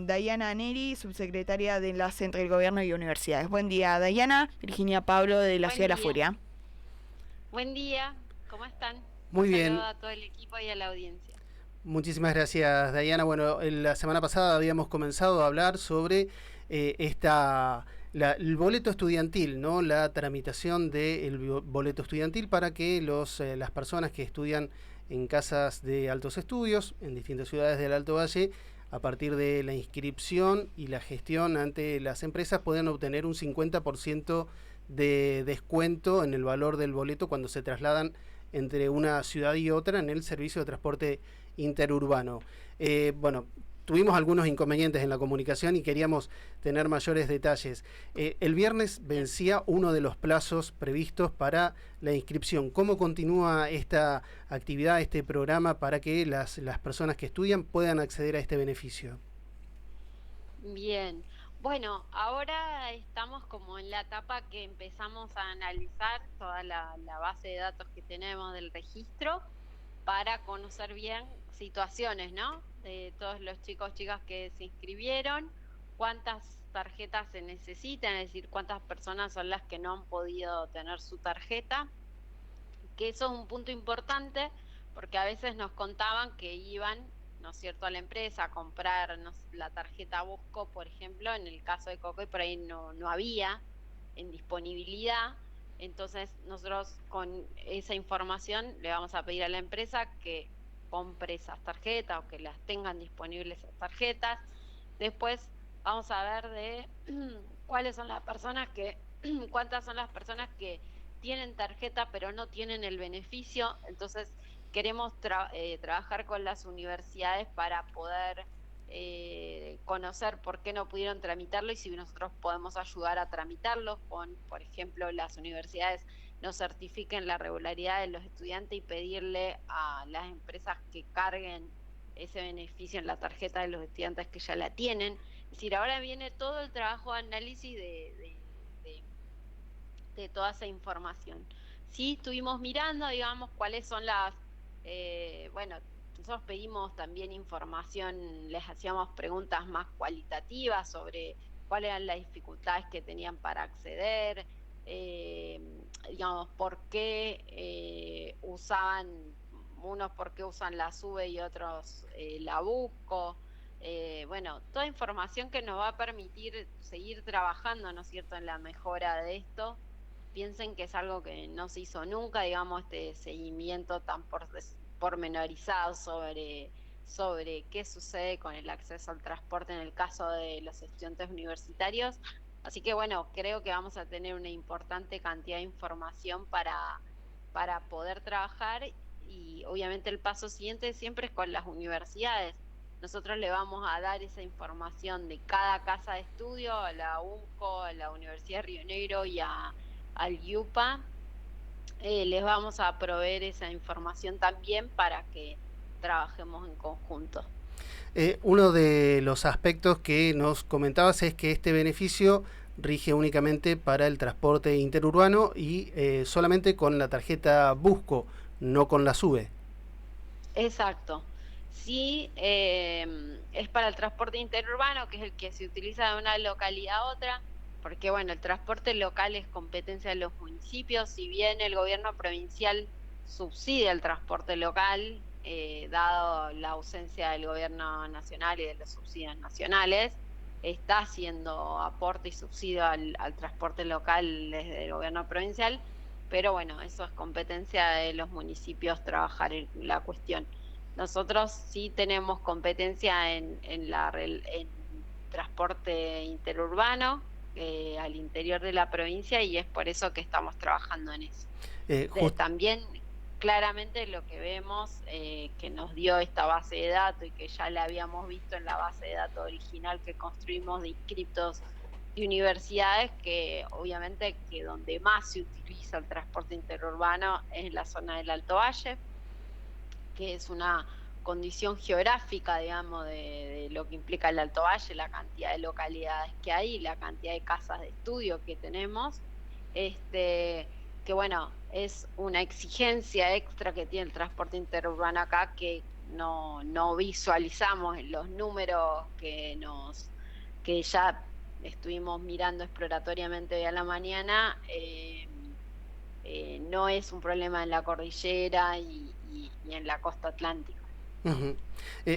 con Dayana Neri, subsecretaria de Enlace entre el Gobierno y Universidades. Buen día, Dayana. Virginia Pablo, de la Buen Ciudad de la día, Furia. buen día, ¿cómo están? Un Muy saludo bien, a todo el equipo y a la audiencia. muchísimas gracias, Diana. Bueno, la semana pasada habíamos comenzado a hablar sobre el boleto estudiantil, ¿no? La tramitación del boleto estudiantil para que las personas que estudian en casas de altos estudios en distintas ciudades del Alto Valle, a partir de la inscripción y la gestión ante las empresas, puedan obtener un 50% de descuento en el valor del boleto cuando se trasladan entre una ciudad y otra en el servicio de transporte interurbano. Bueno, tuvimos algunos inconvenientes en la comunicación y queríamos tener mayores detalles. El viernes Bien. vencía uno de los plazos previstos para la inscripción. ¿Cómo continúa esta actividad, este programa, para que las personas que estudian puedan acceder a este beneficio? Bien, bueno, ahora estamos como en la etapa que empezamos a analizar toda la base de datos que tenemos del registro para conocer bien situaciones, ¿no? De todos los chicos, chicas que se inscribieron, cuántas tarjetas se necesitan, es decir, cuántas personas son las que no han podido tener su tarjeta, que eso es un punto importante porque a veces nos contaban que iban, ¿no es cierto?, a la empresa a comprar la tarjeta Busco, por ejemplo, en el caso de Coco, y por ahí no había en disponibilidad. Entonces nosotros con esa información le vamos a pedir a la empresa que compre esas tarjetas o que las tengan disponibles esas tarjetas. Después vamos a ver de cuáles son las personas que, cuántas son las personas que tienen tarjeta pero no tienen el beneficio. Entonces queremos trabajar con las universidades para poder conocer por qué no pudieron tramitarlo y si nosotros podemos ayudar a tramitarlo con, por ejemplo, las universidades nos certifiquen la regularidad de los estudiantes y pedirle a las empresas que carguen ese beneficio en la tarjeta de los estudiantes que ya la tienen. Es decir, ahora viene todo el trabajo de análisis de toda esa información. Sí, estuvimos mirando, digamos, cuáles son bueno, nosotros pedimos también información, les hacíamos preguntas más cualitativas sobre cuáles eran las dificultades que tenían para acceder, eh, digamos, por qué usaban, unos por qué usan la SUBE y otros la Busco. Bueno, toda información que nos va a permitir seguir trabajando, ¿no es cierto?, en la mejora de esto. Piensen que es algo que no se hizo nunca, digamos, este seguimiento tan pormenorizado sobre qué sucede con el acceso al transporte en el caso de los estudiantes universitarios. Así que bueno, creo que vamos a tener una importante cantidad de información para poder trabajar y obviamente el paso siguiente siempre es con las universidades. Nosotros le vamos a dar esa información de cada casa de estudio, a la UNCO, a la Universidad de Río Negro y al IUPA, les vamos a proveer esa información también para que trabajemos en conjunto. Uno de los aspectos que nos comentabas es que este beneficio rige únicamente para el transporte interurbano y solamente con la tarjeta Busco, no con la SUBE. Exacto. Sí, es para el transporte interurbano, que es el que se utiliza de una localidad a otra, porque bueno, el transporte local es competencia de los municipios, si bien el gobierno provincial subsidia el transporte local, dado la ausencia del gobierno nacional y de los subsidios nacionales, está haciendo aporte y subsidio al transporte local desde el gobierno provincial, pero bueno, eso es competencia de los municipios trabajar en la cuestión. Nosotros sí tenemos competencia en transporte interurbano al interior de la provincia y es por eso que estamos trabajando en eso. También claramente lo que vemos que nos dio esta base de datos y que ya la habíamos visto en la base de datos original que construimos de inscriptos de universidades, que obviamente que donde más se utiliza el transporte interurbano es en la zona del Alto Valle, que es una condición geográfica, digamos, de lo que implica el Alto Valle, la cantidad de localidades que hay, la cantidad de casas de estudio que tenemos, que bueno, es una exigencia extra que tiene el transporte interurbano acá, que no visualizamos los números que ya estuvimos mirando exploratoriamente hoy a la mañana. No es un problema en la cordillera y en la costa atlántica. Uh-huh.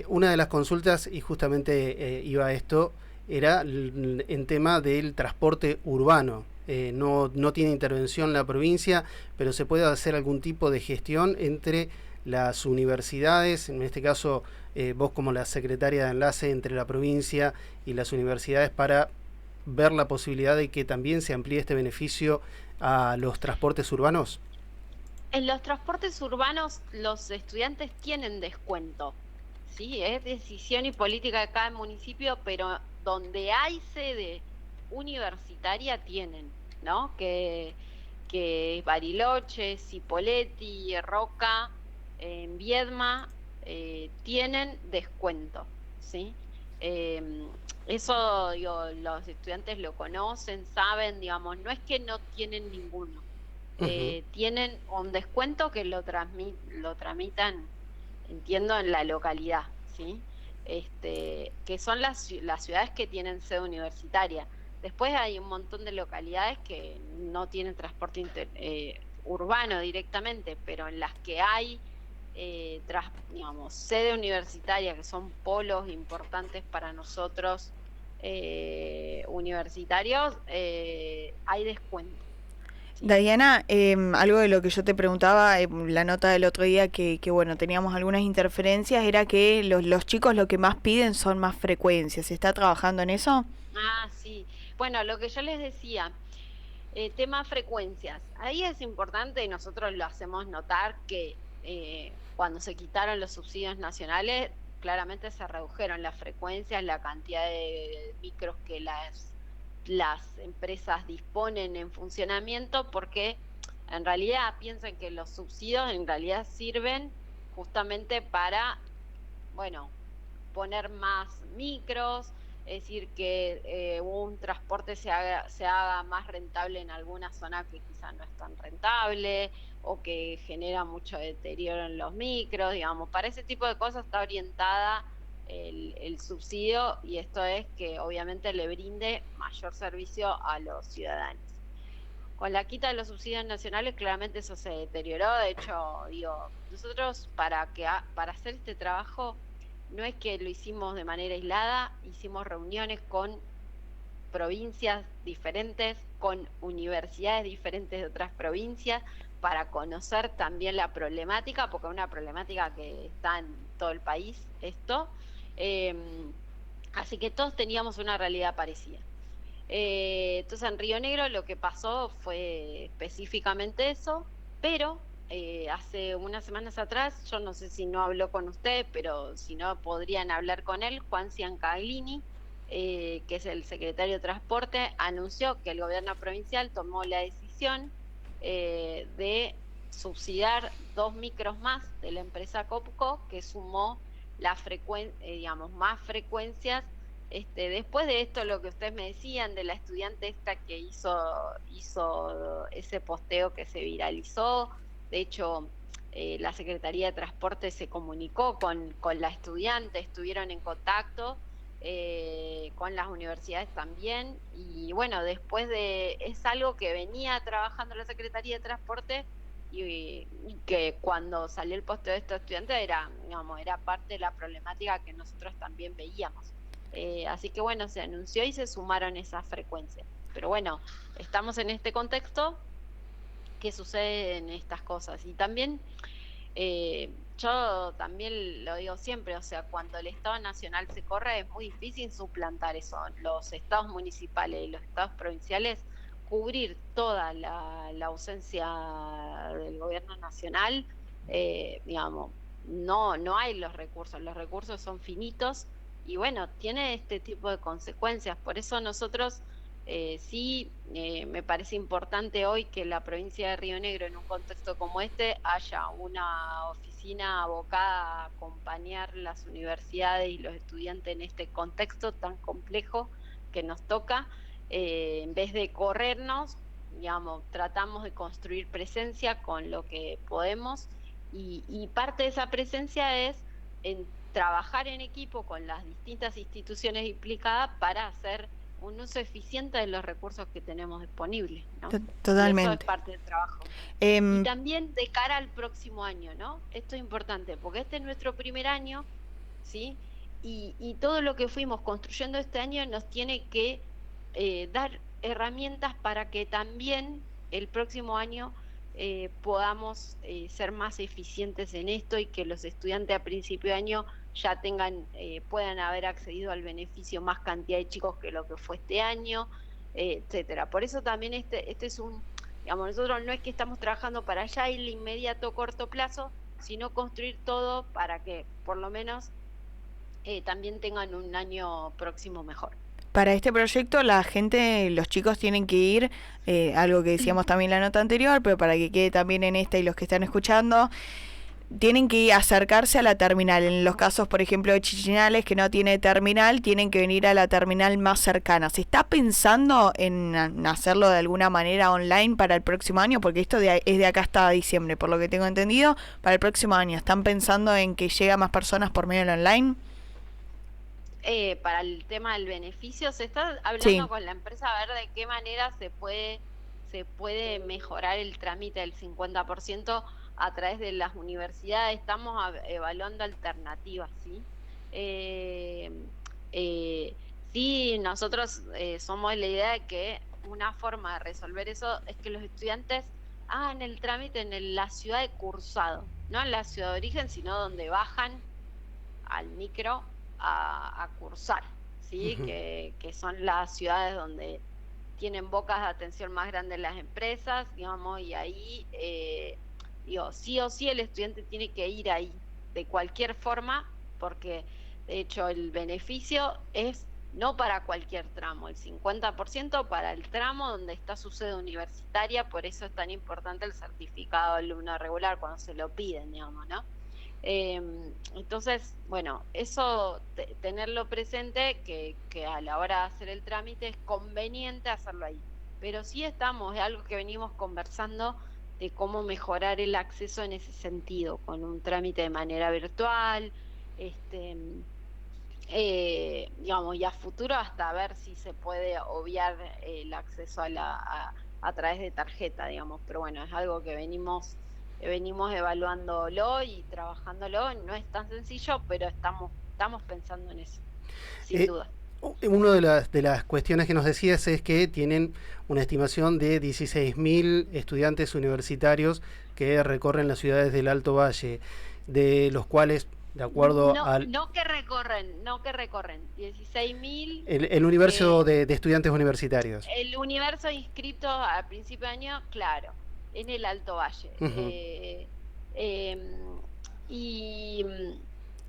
Una de las consultas, y justamente iba a esto, era en tema del transporte urbano. No tiene intervención la provincia, pero se puede hacer algún tipo de gestión entre las universidades, en este caso vos como la secretaria de enlace entre la provincia y las universidades, para ver la posibilidad de que también se amplíe este beneficio a los transportes urbanos. En los transportes urbanos los estudiantes tienen descuento, ¿sí? Es decisión y política de cada municipio, pero donde hay sede universitaria tienen, ¿no? Que Bariloche, Cipolletti, Roca, en Viedma, tienen descuento, ¿sí? Eso, digo, los estudiantes lo conocen, saben, digamos, no es que no tienen ninguno. Uh-huh. Tienen un descuento que lo tramitan, entiendo, en la localidad, ¿sí? Que son las ciudades que tienen sede universitaria. Después hay un montón de localidades que no tienen transporte urbano directamente, pero en las que hay, digamos, sede universitaria, que son polos importantes para nosotros universitarios, hay descuento. Diana, algo de lo que yo te preguntaba, la nota del otro día que bueno, teníamos algunas interferencias, era que los chicos lo que más piden son más frecuencias. ¿Se está trabajando en eso? Ah, sí. Bueno, lo que yo les decía, tema frecuencias. Ahí es importante, y nosotros lo hacemos notar, que cuando se quitaron los subsidios nacionales, claramente se redujeron las frecuencias, la cantidad de micros que las empresas disponen en funcionamiento, porque en realidad piensan que los subsidios en realidad sirven justamente para, bueno, poner más micros, es decir, que un transporte se haga más rentable en alguna zona que quizás no es tan rentable, o que genera mucho deterioro en los micros, digamos. Para ese tipo de cosas está orientada el subsidio, y esto es que obviamente le brinde mayor servicio a los ciudadanos. Con la quita de los subsidios nacionales, claramente eso se deterioró. De hecho, digo, nosotros para hacer este trabajo, no es que lo hicimos de manera aislada, hicimos reuniones con provincias diferentes, con universidades diferentes de otras provincias, para conocer también la problemática, porque es una problemática que está en todo el país, esto. Así que todos teníamos una realidad parecida. Entonces en Río Negro lo que pasó fue específicamente eso, pero hace unas semanas atrás, yo no sé si no habló con usted, pero si no podrían hablar con él, Juan Ciancaglini, que es el secretario de Transporte, anunció que el gobierno provincial tomó la decisión de subsidiar 2 micros más de la empresa Copco, que sumó digamos, más frecuencias. Después de esto, lo que ustedes me decían de la estudiante esta que hizo ese posteo que se viralizó, de hecho, la Secretaría de Transporte se comunicó con la estudiante, estuvieron en contacto con las universidades también, y bueno, es algo que venía trabajando la Secretaría de Transporte, y que cuando salió el posteo de estos estudiantes era parte de la problemática que nosotros también veíamos. Así que bueno, se anunció y se sumaron esas frecuencias. Pero bueno, estamos en este contexto que suceden estas cosas. Y también, yo también lo digo siempre, o sea, cuando el Estado Nacional se corre es muy difícil suplantar eso. Los estados municipales y los estados provinciales, cubrir toda la ausencia del gobierno nacional, digamos, no hay los recursos son finitos, y bueno, tiene este tipo de consecuencias. Por eso nosotros sí, me parece importante hoy que la provincia de Río Negro, en un contexto como este, haya una oficina abocada a acompañar las universidades y los estudiantes en este contexto tan complejo que nos toca. En vez de corrernos, digamos, tratamos de construir presencia con lo que podemos, y parte de esa presencia es en trabajar en equipo con las distintas instituciones implicadas para hacer un uso eficiente de los recursos que tenemos disponibles, ¿no? Totalmente. Y eso es parte del trabajo. Y también de cara al próximo año, ¿no? Esto es importante, porque este es nuestro primer año, ¿sí? Y todo lo que fuimos construyendo este año nos tiene que dar herramientas para que también el próximo año podamos ser más eficientes en esto y que los estudiantes a principio de año ya puedan haber accedido al beneficio más cantidad de chicos que lo que fue este año, etcétera. Por eso también este es digamos, nosotros no es que estamos trabajando para allá el inmediato corto plazo, sino construir todo para que por lo menos también tengan un año próximo mejor. Para este proyecto la gente, los chicos tienen que ir, algo que decíamos también en la nota anterior, pero para que quede también en esta y los que están escuchando, tienen que acercarse a la terminal. En los casos, por ejemplo, de Chichinales, que no tiene terminal, tienen que venir a la terminal más cercana. ¿Se está pensando en hacerlo de alguna manera online para el próximo año? Porque esto es de acá hasta diciembre, por lo que tengo entendido. Para el próximo año, ¿están pensando en que llegue a más personas por medio del online? Para el tema del beneficio, se está hablando con la empresa a ver de qué manera se puede mejorar el trámite del 50% a través de las universidades. Estamos evaluando alternativas, ¿sí? Sí, nosotros somos la idea de que una forma de resolver eso es que los estudiantes hagan el trámite en la ciudad de cursado, no en la ciudad de origen, sino donde bajan al micro a cursar, ¿sí? Que son las ciudades donde tienen bocas de atención más grandes las empresas, digamos, y ahí, sí o sí el estudiante tiene que ir ahí, de cualquier forma, porque de hecho el beneficio es no para cualquier tramo, el 50% para el tramo donde está su sede universitaria, por eso es tan importante el certificado de alumno regular cuando se lo piden, digamos, ¿no? Entonces, bueno, eso tenerlo presente, que a la hora de hacer el trámite es conveniente hacerlo ahí, pero sí es algo que venimos conversando de cómo mejorar el acceso en ese sentido, con un trámite de manera virtual, digamos, y a futuro hasta ver si se puede obviar el acceso a través de tarjeta, digamos, pero bueno, es algo que venimos evaluándolo y trabajándolo. No es tan sencillo, pero estamos pensando en eso, sin duda. Una de las cuestiones que nos decías es que tienen una estimación de 16.000 estudiantes universitarios que recorren las ciudades del Alto Valle, de los cuales, de acuerdo No que recorren, 16.000... El universo de estudiantes universitarios. El universo inscrito a principio de año, claro, en el Alto Valle.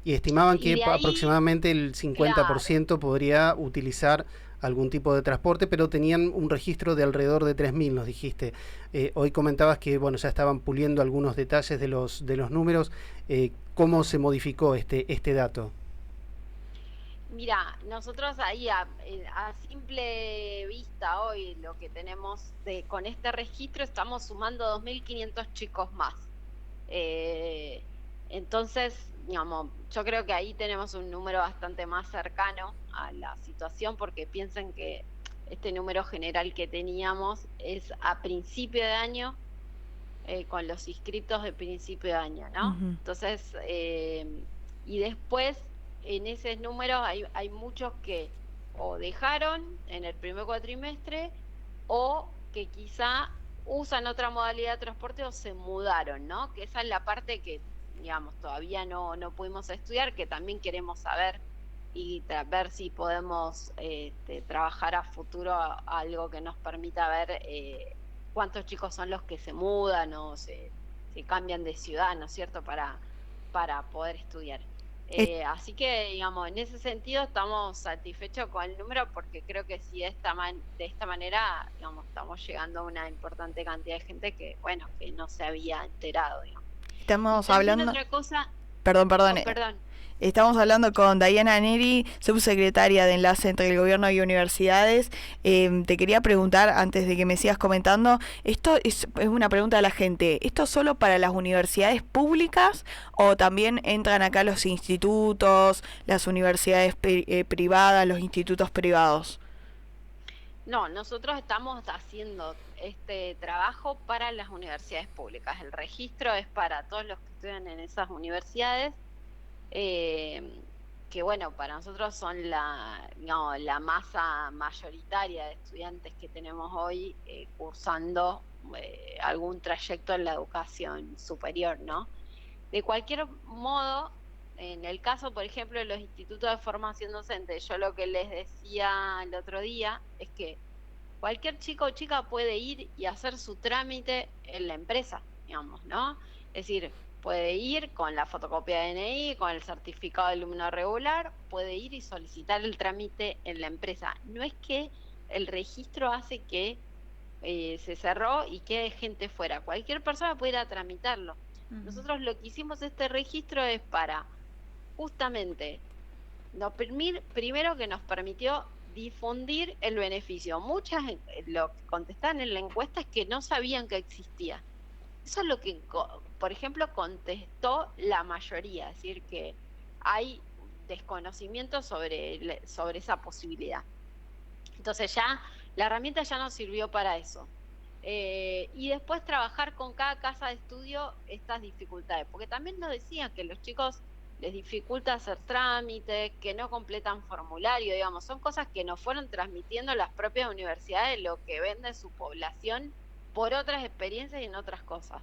Y estimaban que aproximadamente el 50% podría utilizar algún tipo de transporte, pero tenían un registro de alrededor de 3.000, nos dijiste. Hoy comentabas que bueno, ya estaban puliendo algunos detalles de los números. ¿Cómo se modificó este dato? Mira, nosotros ahí a simple vista hoy lo que tenemos con este registro, estamos sumando 2.500 chicos más. Entonces, digamos, yo creo que ahí tenemos un número bastante más cercano a la situación, porque piensen que este número general que teníamos es a principio de año, con los inscritos de principio de año, ¿no? Entonces, y después en ese número hay muchos que o dejaron en el primer cuatrimestre o que quizá usan otra modalidad de transporte o se mudaron, ¿no? Que esa es la parte que, digamos, todavía no pudimos estudiar, que también queremos saber y ver si podemos trabajar a futuro algo que nos permita ver cuántos chicos son los que se mudan o se cambian de ciudad, ¿no es cierto?, para poder estudiar. Así que, digamos, en ese sentido estamos satisfechos con el número, porque creo que si de esta manera, digamos, estamos llegando a una importante cantidad de gente que, bueno, que no se había enterado, digamos. Estamos hablando... Otra cosa, Perdón. Perdón. Estamos hablando con Diana Neri, subsecretaria de Enlace entre el Gobierno y Universidades. Te quería preguntar, antes de que me sigas comentando, esto es una pregunta de la gente, ¿esto es solo para las universidades públicas o también entran acá los institutos, las universidades privadas, los institutos privados? No, nosotros estamos haciendo este trabajo para las universidades públicas. El registro es para todos los que estudian en esas universidades. Que bueno, para nosotros son la masa mayoritaria de estudiantes que tenemos hoy cursando algún trayecto en la educación superior, ¿no? De cualquier modo, en el caso, por ejemplo, de los institutos de formación docente, yo lo que les decía el otro día es que cualquier chico o chica puede ir y hacer su trámite en la empresa, digamos, ¿no? Es decir, puede ir con la fotocopia de DNI, con el certificado de alumno regular, puede ir y solicitar el trámite en la empresa. No es que el registro hace que se cerró y quede gente fuera. Cualquier persona puede ir a tramitarlo. Nosotros lo que hicimos este registro es para justamente primero que nos permitió difundir el beneficio. Muchas lo que contestaban en la encuesta es que no sabían que existía. Eso es lo que, por ejemplo, contestó la mayoría, es decir, que hay desconocimiento sobre esa posibilidad. Entonces ya la herramienta ya nos sirvió para eso. Y después trabajar con cada casa de estudio estas dificultades, porque también nos decían que los chicos les dificulta hacer trámites, que no completan formulario, digamos, son cosas que nos fueron transmitiendo las propias universidades, lo que ven de su población por otras experiencias y en otras cosas.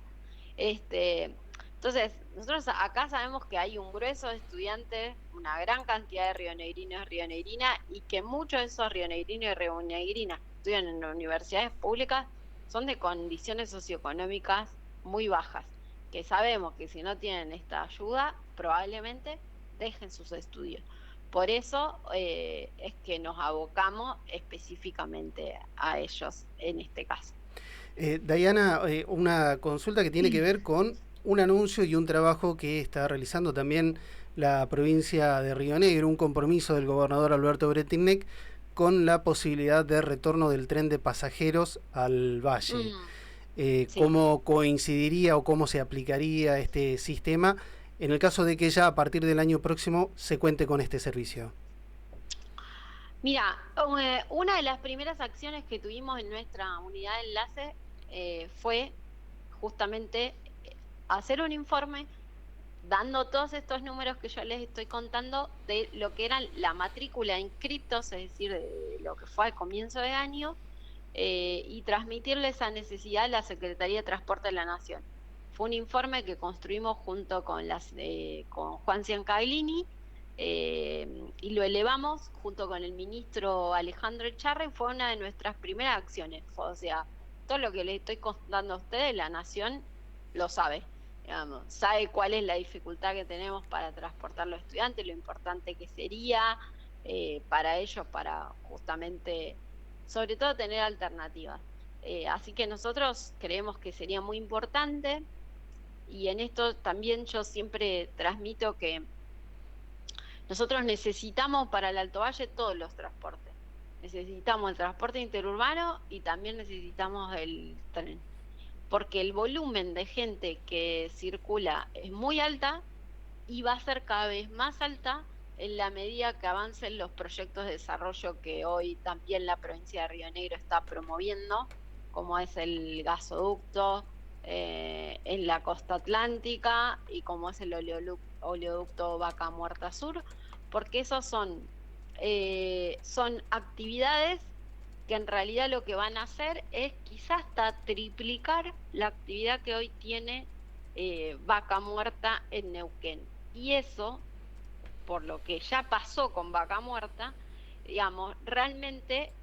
Entonces, nosotros acá sabemos que hay un grueso de estudiantes, una gran cantidad de rionegrinos y rionegrinas, y que muchos de esos rionegrinos y rionegrinas que estudian en universidades públicas son de condiciones socioeconómicas muy bajas, que sabemos que si no tienen esta ayuda, probablemente dejen sus estudios. Por eso es que nos abocamos específicamente a ellos en este caso. Diana, una consulta que tiene que ver con un anuncio y un trabajo que está realizando también la provincia de Río Negro, un compromiso del gobernador Alberto Bretilnec con la posibilidad de retorno del tren de pasajeros al valle. Sí. ¿Cómo coincidiría o cómo se aplicaría este sistema en el caso de que ya a partir del año próximo se cuente con este servicio? Mira, una de las primeras acciones que tuvimos en nuestra unidad de enlace fue justamente hacer un informe dando todos estos números que yo les estoy contando de lo que eran la matrícula de inscriptos, es decir, de lo que fue al comienzo de año, y transmitirle esa necesidad a la Secretaría de Transporte de la Nación. Fue un informe que construimos junto con Juan Ciancaglini, y lo elevamos junto con el ministro Alejandro Echarri. Fue una de nuestras primeras acciones. O sea, todo lo que les estoy contando a ustedes, la Nación lo sabe. Digamos, sabe cuál es la dificultad que tenemos para transportar a los estudiantes, lo importante que sería para ellos, para justamente, sobre todo, tener alternativas. Así que nosotros creemos que sería muy importante, y en esto también yo siempre transmito que nosotros necesitamos para el Alto Valle todos los transportes. Necesitamos el transporte interurbano y también necesitamos el tren, porque el volumen de gente que circula es muy alta y va a ser cada vez más alta en la medida que avancen los proyectos de desarrollo que hoy también la provincia de Río Negro está promoviendo, como es el gasoducto en la costa atlántica y como es el oleoducto Vaca Muerta Sur, porque esos son actividades que en realidad lo que van a hacer es quizás hasta triplicar la actividad que hoy tiene Vaca Muerta en Neuquén. Y eso, por lo que ya pasó con Vaca Muerta, digamos, realmente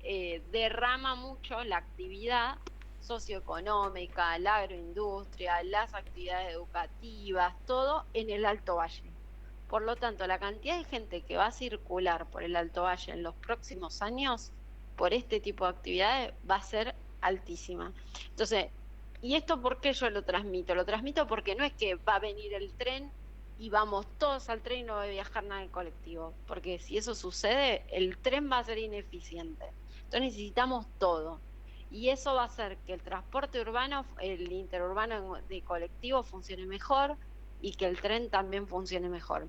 derrama mucho la actividad socioeconómica, la agroindustria, las actividades educativas, todo en el Alto Valle. Por lo tanto, la cantidad de gente que va a circular por el Alto Valle en los próximos años por este tipo de actividades va a ser altísima. Entonces, ¿y esto por qué yo lo transmito? Lo transmito porque no es que va a venir el tren y vamos todos al tren y no va a viajar nada en colectivo, porque si eso sucede, el tren va a ser ineficiente. Entonces necesitamos todo. Y eso va a hacer que el transporte urbano, el interurbano de colectivo funcione mejor y que el tren también funcione mejor.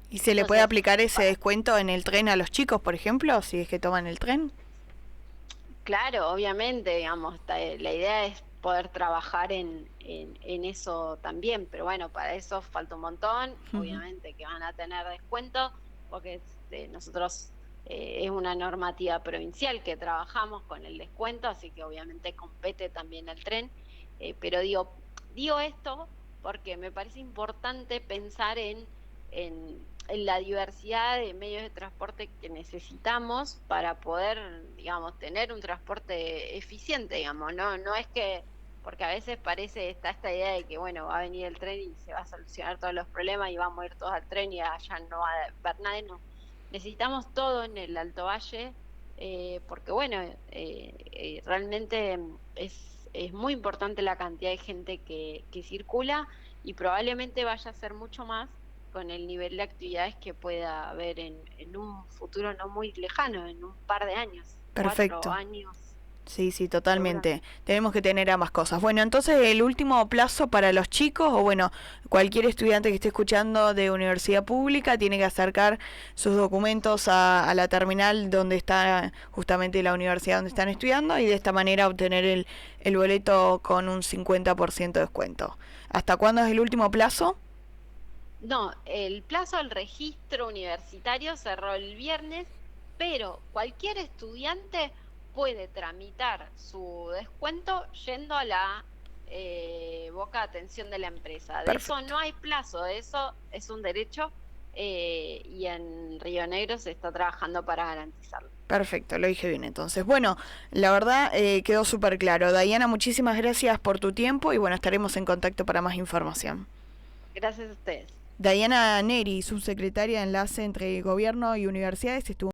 ¿Y se le puede Entonces, aplicar ese descuento en el tren a los chicos, por ejemplo, si es que toman el tren? claro, obviamente, digamos, la idea es poder trabajar en eso también, pero bueno, para eso falta un montón, obviamente que van a tener descuento, porque nosotros es una normativa provincial que trabajamos con el descuento, así que obviamente compete también el tren, pero digo esto porque me parece importante pensar en la diversidad de medios de transporte que necesitamos para poder, digamos, tener un transporte eficiente, digamos, no es que, porque a veces está esta idea de que, bueno, va a venir el tren y se va a solucionar todos los problemas y vamos a ir todos al tren y allá no va a haber nadie, no. Necesitamos todo en el Alto Valle, porque, bueno, realmente es muy importante la cantidad de gente que circula y probablemente vaya a ser mucho más con el nivel de actividades que pueda haber en un futuro no muy lejano, en un par de años, Perfecto. 4 años. Sí, sí, totalmente. Tenemos que tener ambas cosas. Bueno, entonces el último plazo para los chicos, o bueno, cualquier estudiante que esté escuchando de universidad pública, tiene que acercar sus documentos a la terminal donde está justamente la universidad donde están estudiando y de esta manera obtener el boleto con un 50% de descuento. ¿Hasta cuándo es el último plazo? No, el plazo del registro universitario cerró el viernes, pero cualquier estudiante puede tramitar su descuento yendo a la boca de atención de la empresa. De eso no hay plazo, eso es un derecho y en Río Negro se está trabajando para garantizarlo. Perfecto, lo dije bien entonces. Bueno, la verdad quedó súper claro. Dayana, muchísimas gracias por tu tiempo y bueno, estaremos en contacto para más información. Gracias a ustedes. Dayana Neri, subsecretaria de Enlace entre Gobierno y Universidades, estuvo